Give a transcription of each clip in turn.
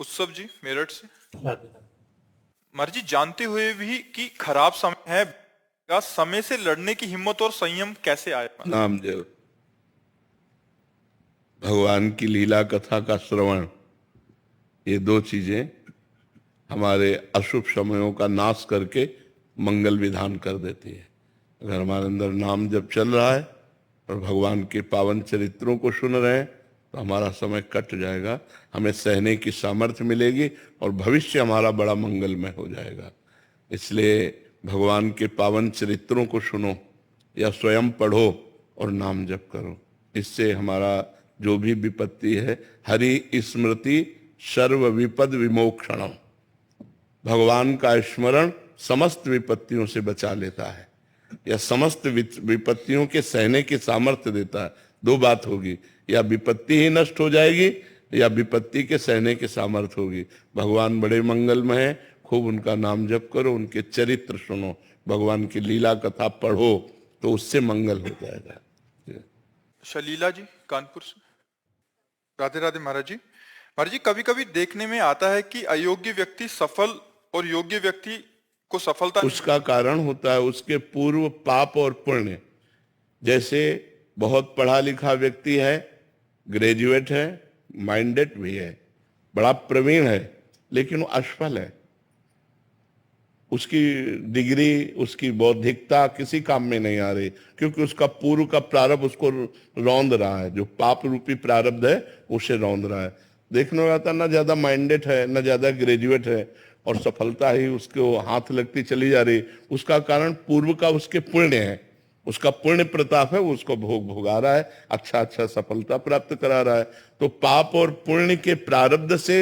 उत्सव जी मेरठ से। मर्जी जानते हुए भी कि खराब समय है, का समय से लड़ने की हिम्मत और संयम कैसे आए? नामदेव, भगवान की लीला कथा का श्रवण, ये दो चीजें हमारे अशुभ समयों का नाश करके मंगल विधान कर देती है। अगर हमारे अंदर नाम जब चल रहा है और भगवान के पावन चरित्रों को सुन रहे हैं तो हमारा समय कट जाएगा, हमें सहने की सामर्थ्य मिलेगी और भविष्य हमारा बड़ा मंगलमय हो जाएगा। इसलिए भगवान के पावन चरित्रों को सुनो या स्वयं पढ़ो और नाम जप करो। इससे हमारा जो भी विपत्ति है, हरि स्मृति सर्व विपद विमोक्षणम, भगवान का स्मरण समस्त विपत्तियों से बचा लेता है या समस्त विपत्तियों के सहने की सामर्थ्य देता है। दो बात होगी, या विपत्ति ही नष्ट हो जाएगी या विपत्ति के सहने की सामर्थ्य होगी। भगवान बड़े मंगलमय हैं, खूब उनका नाम जप करो, उनके चरित्र सुनो, भगवान की लीला कथा पढ़ो तो उससे मंगल हो जाएगा। शलीला जी कानपुर से। राधे राधे महाराज जी। महाराज जी, कभी कभी देखने में आता है कि अयोग्य व्यक्ति सफल और योग्य व्यक्ति को सफलता उसका कारण होता है उसके पूर्व पाप और पुण्य। जैसे बहुत पढ़ा लिखा व्यक्ति है, ग्रेजुएट है, माइंडेड भी है, बड़ा प्रवीण है, लेकिन वो असफल है, उसकी डिग्री, उसकी बौद्धिकता किसी काम में नहीं आ रही, क्योंकि उसका पूर्व का प्रारब्ध उसको रौंद रहा है, जो पाप रूपी प्रारब्ध है उसे रौंद रहा है। देखने में आता ना ज्यादा माइंडेड है, ना ज्यादा ग्रेजुएट है, और सफलता ही उसको हाथ लगती चली जा रही। उसका कारण पूर्व का उसके पुण्य है, उसका पुण्य प्रताप है, वो उसको भोगा रहा है, अच्छा अच्छा सफलता प्राप्त करा रहा है। तो पाप और पुण्य के प्रारब्ध से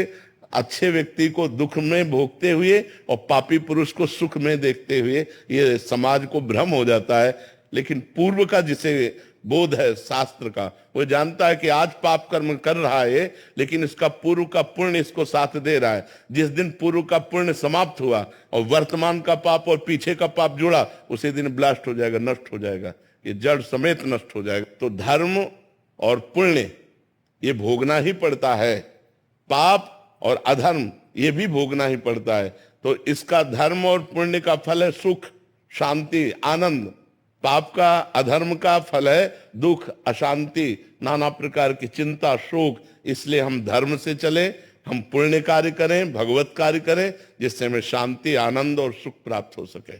अच्छे व्यक्ति को दुख में भोगते हुए और पापी पुरुष को सुख में देखते हुए ये समाज को भ्रम हो जाता है। लेकिन पूर्व का जिसे बोध है शास्त्र का, वो जानता है कि आज पाप कर्म कर रहा है, लेकिन इसका पूर्व का पुण्य इसको साथ दे रहा है। जिस दिन पूर्व का पुण्य समाप्त हुआ और वर्तमान का पाप और पीछे का पाप जुड़ा, उसी दिन ब्लास्ट हो जाएगा, नष्ट हो जाएगा, ये जड़ समेत नष्ट हो जाएगा। तो धर्म और पुण्य ये भोगना ही पड़ता है, पाप और अधर्म ये भी भोगना ही पड़ता है। तो इसका धर्म और पुण्य का फल है सुख, शांति, आनंद। पाप का, अधर्म का फल है दुख, अशांति, नाना प्रकार की चिंता, शोक। इसलिए हम धर्म से चले, हम पुण्य कार्य करें, भगवत कार्य करें, जिससे हमें शांति, आनंद और सुख प्राप्त हो सके।